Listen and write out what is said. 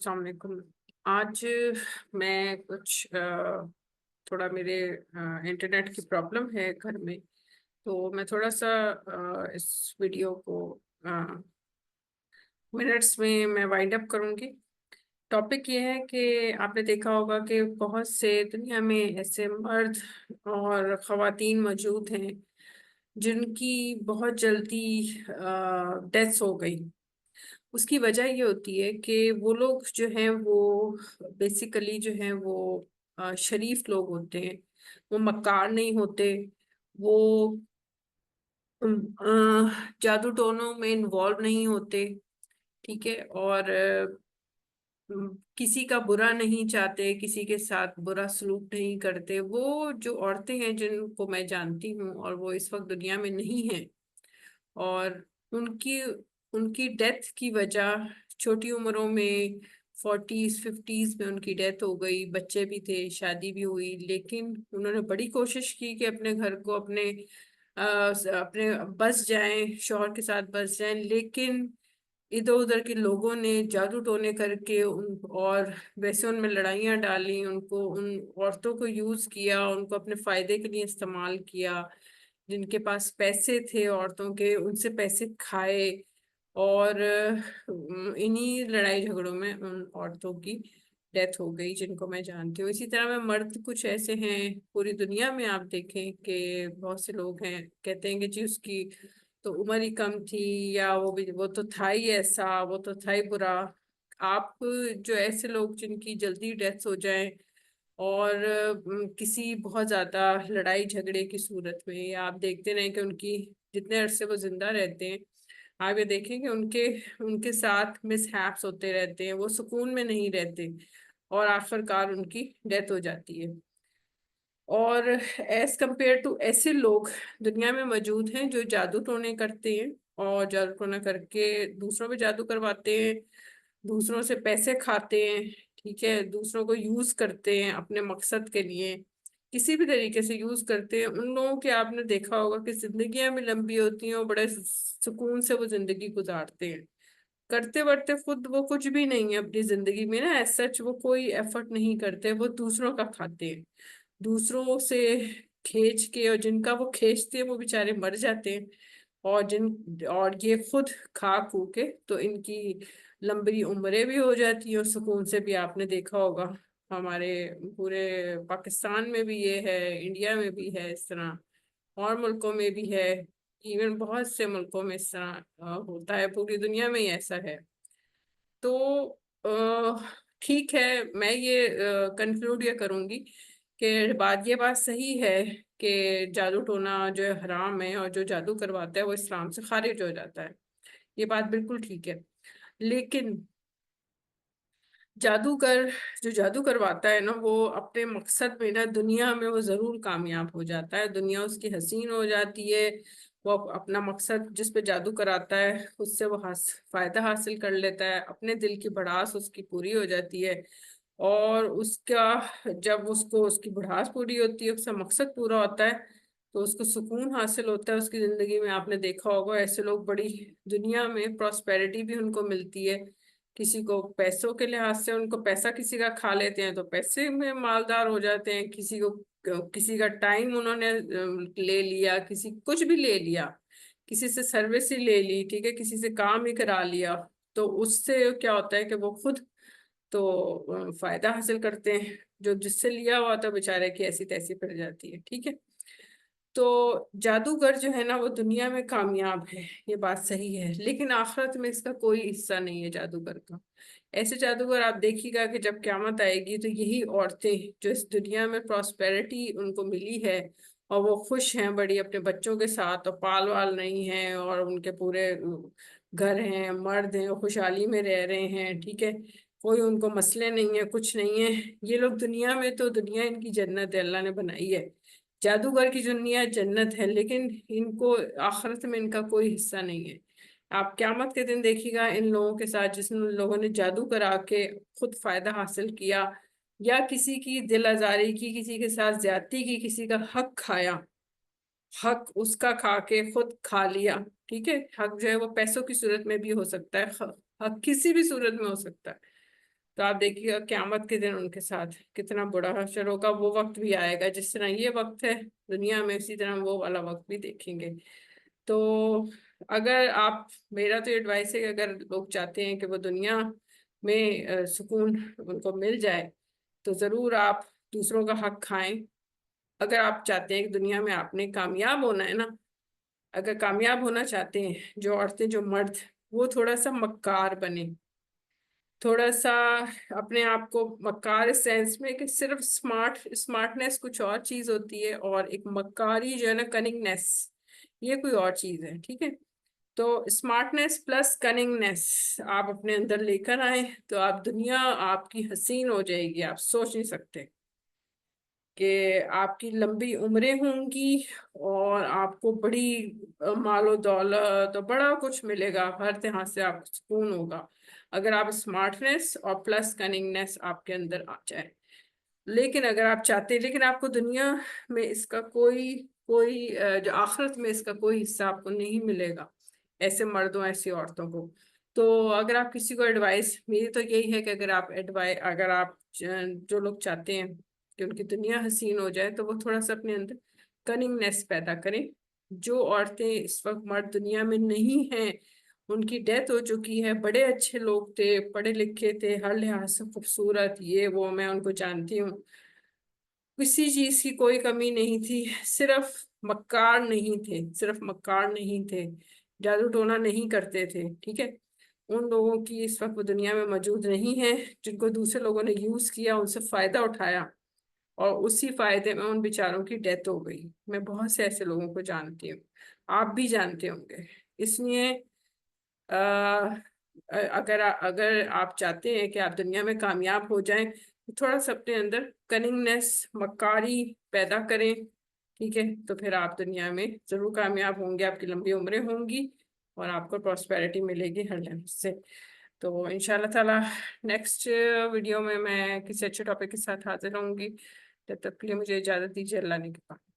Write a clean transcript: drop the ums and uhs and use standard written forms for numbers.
السلام علیکم۔ آج میں کچھ تھوڑا میرے انٹرنیٹ کی پرابلم ہے گھر میں، تو میں تھوڑا سا اس ویڈیو کو منٹس میں وائنڈ اپ کروں گی۔ ٹاپک یہ ہے کہ آپ نے دیکھا ہوگا کہ بہت سے دنیا میں ایسے مرد اور خواتین موجود ہیں جن کی بہت جلدی ڈیتھس ہو گئی۔ اس کی وجہ یہ ہوتی ہے کہ وہ لوگ جو ہیں وہ بیسیکلی جو ہیں وہ شریف لوگ ہوتے ہیں، وہ مکار نہیں ہوتے، وہ جادو ٹونوں میں انوالو نہیں ہوتے، ٹھیک ہے، اور کسی کا برا نہیں چاہتے، کسی کے ساتھ برا سلوک نہیں کرتے۔ وہ جو عورتیں ہیں جن کو میں جانتی ہوں اور وہ اس وقت دنیا میں نہیں ہیں، اور ان کی ان کی ڈیتھ کی وجہ چھوٹی عمروں میں 40s 50s میں ان کی ڈیتھ ہو گئی، بچے بھی تھے، شادی بھی ہوئی، لیکن انہوں نے بڑی کوشش کی کہ اپنے گھر کو اپنے بس جائیں، شوہر کے ساتھ بس جائیں، لیکن ادھر ادھر کے لوگوں نے جادو ٹونے کر کے اور ویسے ان میں لڑائیاں ڈالی، ان عورتوں کو یوز کیا، ان کو اپنے فائدے کے لیے استعمال کیا۔ جن کے پاس پیسے تھے عورتوں کے، ان سے پیسے کھائے، اور انہی لڑائی جھگڑوں میں ان عورتوں کی ڈیتھ ہو گئی جن کو میں جانتی ہوں۔ اسی طرح میں مرد کچھ ایسے ہیں پوری دنیا میں، آپ دیکھیں کہ بہت سے لوگ ہیں کہتے ہیں کہ جی اس کی تو عمر ہی کم تھی، یا وہ تو تھا ہی ایسا، وہ تو تھا ہی برا۔ آپ جو ایسے لوگ جن کی جلدی ڈیتھ ہو جائیں اور کسی بہت زیادہ لڑائی جھگڑے کی صورت میں، یا آپ دیکھتے رہیں کہ ان کی جتنے عرصے وہ زندہ رہتے ہیں، آپ یہ دیکھیں کہ ان کے ساتھ مس ہیپس ہوتے رہتے ہیں، وہ سکون میں نہیں رہتے، اور آخر کار ان کی ڈیتھ ہو جاتی ہے۔ اور ایز کمپیئر ٹو ایسے لوگ دنیا میں موجود ہیں جو جادو ٹونے کرتے ہیں، اور جادو ٹونا کر کے دوسروں پہ جادو کرواتے ہیں، دوسروں سے پیسے کھاتے ہیں، ٹھیک ہے، دوسروں کو یوز کرتے ہیں اپنے مقصد کے لیے، کسی بھی طریقے سے یوز کرتے ہیں۔ ان لوگوں کے آپ نے دیکھا ہوگا کہ زندگیاں بھی لمبی ہوتی ہیں اور بڑے سکون سے وہ زندگی گزارتے ہیں، کرتے ورتے خود وہ کچھ بھی نہیں ہے اپنی زندگی میں نا، ایز سچ وہ کوئی ایفرٹ نہیں کرتے، وہ دوسروں کا کھاتے ہیں، دوسروں سے کھینچ کے، اور جن کا وہ کھینچتے ہیں وہ بیچارے مر جاتے ہیں، اور یہ خود کھا کھو کے تو ان کی لمبی عمریں بھی ہو جاتی ہیں، اور سکون سے بھی آپ نے دیکھا ہوگا ہمارے پورے پاکستان میں بھی یہ ہے، انڈیا میں بھی ہے اس طرح، اور ملکوں میں بھی ہے، ایون بہت سے ملکوں میں اس طرح ہوتا ہے، پوری دنیا میں ہی ایسا ہے۔ تو ٹھیک ہے، میں یہ کنکلوڈ یہ کروں گی کہ یہ بات صحیح ہے کہ جادو ٹونا جو ہے حرام ہے، اور جو جادو کرواتا ہے وہ اسلام سے خارج ہو جاتا ہے، یہ بات بالکل ٹھیک ہے۔ لیکن جادوگر جو جادو کرواتا ہے نا، وہ اپنے مقصد میں نا دنیا میں وہ ضرور کامیاب ہو جاتا ہے، دنیا اس کی حسین ہو جاتی ہے، وہ اپنا مقصد جس پہ جادو کراتا ہے اس سے وہ فائدہ حاصل کر لیتا ہے، اپنے دل کی بڑاس اس کی پوری ہو جاتی ہے، اور جب اس کی بڑاس پوری ہوتی ہے، اس کا مقصد پورا ہوتا ہے، تو اس کو سکون حاصل ہوتا ہے اس کی زندگی میں۔ آپ نے دیکھا ہوگا ایسے لوگ بڑی دنیا میں پراسپیرٹی بھی ان کو ملتی ہے، کسی کو پیسوں کے لحاظ سے ان کو پیسہ کسی کا کھا لیتے ہیں تو پیسے میں مالدار ہو جاتے ہیں، کسی کا ٹائم انہوں نے لے لیا، کچھ بھی لے لیا، کسی سے سروس ہی لے لی، ٹھیک ہے، کسی سے کام ہی کرا لیا، تو اس سے کیا ہوتا ہے کہ وہ خود تو فائدہ حاصل کرتے ہیں، جو جس سے لیا ہوا تو بیچارے کی ایسی تیسی پڑ جاتی ہے، ٹھیک ہے۔ تو جادوگر جو ہے نا وہ دنیا میں کامیاب ہے، یہ بات صحیح ہے، لیکن آخرت میں اس کا کوئی حصہ نہیں ہے جادوگر کا۔ ایسے جادوگر آپ دیکھیے گا کہ جب قیامت آئے گی تو یہی عورتیں جو اس دنیا میں پراسپیرٹی ان کو ملی ہے، اور وہ خوش ہیں بڑی اپنے بچوں کے ساتھ، اور پال وال نہیں ہیں، اور ان کے پورے گھر ہیں، مرد ہیں، خوشحالی میں رہ رہے ہیں، ٹھیک ہے، کوئی ان کو مسئلے نہیں ہے، کچھ نہیں ہے، یہ لوگ دنیا میں تو دنیا ان کی جنت ہے، اللہ نے بنائی ہے، جادوگر کی دنیا جنت ہے، لیکن ان کو آخرت میں ان کا کوئی حصہ نہیں ہے۔ آپ قیامت کے دن دیکھیے گا ان لوگوں کے ساتھ جس لوگوں نے جادو کرا کے خود فائدہ حاصل کیا، یا کسی کی دل آزاری کی، کسی کے ساتھ زیادتی کی، کسی کا حق کھایا، حق اس کا کھا کے خود کھا لیا، ٹھیک ہے، حق جو ہے وہ پیسوں کی صورت میں بھی ہو سکتا ہے، حق کسی بھی صورت میں ہو سکتا ہے، تو آپ دیکھیے گا قیامت کے دن ان کے ساتھ کتنا برا حشر ہوگا. وہ وقت بھی آئے گا جس طرح یہ وقت ہے دنیا میں، اسی طرح وہ والا وقت بھی دیکھیں گے. تو اگر آپ، میرا تو ایڈوائس ہے کہ اگر لوگ چاہتے ہیں کہ وہ دنیا میں سکون ان کو مل جائے تو ضرور آپ دوسروں کا حق کھائیں. اگر آپ چاہتے ہیں کہ دنیا میں آپ نے کامیاب ہونا ہے نا، اگر کامیاب ہونا چاہتے ہیں، جو عورتیں جو مرد، وہ تھوڑا سا مکار بنے. تھوڑا سا اپنے آپ کو مکار اس سینس میں کہ صرف اسمارٹنیس کچھ اور چیز ہوتی ہے، اور ایک مکاری جو ہے نا، کننگنیس، یہ کوئی اور چیز ہے. ٹھیک ہے؟ تو اسمارٹنیس پلس کننگنیس آپ اپنے اندر لے کر آئیں تو آپ دنیا آپ کی حسین ہو جائے گی. آپ سوچ نہیں سکتے کہ آپ کی لمبی عمریں ہوں گی اور آپ کو بڑی مال و دولت اور بڑا کچھ ملے گا، ہر طرح سے آپ کو سکون ہوگا اگر آپ اسمارٹنیس اور پلس کننگنیس آپ کے اندر آ جائے. لیکن اگر آپ چاہتے ہیں، لیکن آپ کو دنیا میں اس کا کوئی جو آخرت میں اس کا کوئی حصہ آپ کو نہیں ملے گا ایسے مردوں ایسی عورتوں کو. تو اگر آپ کسی کو ایڈوائس، میری تو یہی ہے کہ اگر آپ جو لوگ چاہتے ہیں کہ ان کی دنیا حسین ہو جائے تو وہ تھوڑا سا اپنے اندر کننگنیس پیدا کریں. جو عورتیں اس وقت مرد دنیا میں نہیں ہیں، ان کی ڈیتھ ہو چکی ہے، بڑے اچھے لوگ تھے، پڑھے لکھے تھے، ہر لحاظ سے خوبصورت، یہ وہ، میں ان کو جانتی ہوں، کسی چیز کی کوئی کمی نہیں تھی، صرف مکار نہیں تھے، صرف مکار نہیں تھے، جادو ٹونا نہیں کرتے تھے. ٹھیک ہے؟ ان لوگوں کی اس وقت وہ دنیا میں موجود نہیں ہے جن کو دوسرے لوگوں نے یوز کیا، ان سے فائدہ اٹھایا، اور اسی فائدے میں ان بیچاروں کی ڈیتھ ہو گئی. میں بہت سے ایسے لوگوں کو جانتی ہوں، آپ بھی جانتے ہوں گے. اس لیے اگر آپ چاہتے ہیں کہ آپ دنیا میں کامیاب ہو جائیں تو تھوڑا سا اپنے اندر کننگنیس، مکاری پیدا کریں. ٹھیک ہے؟ تو پھر آپ دنیا میں ضرور کامیاب ہوں گے، آپ کی لمبی عمریں ہوں گی اور آپ کو پراسپیرٹی ملے گی ہر لحاظ سے. تو انشاءاللہ تعالی نیکسٹ ویڈیو میں کسی اچھے ٹاپک کے ساتھ حاضر ہوں گی. تب تک کے لیے مجھے اجازت دیجیے. اللہ نے کے پاس.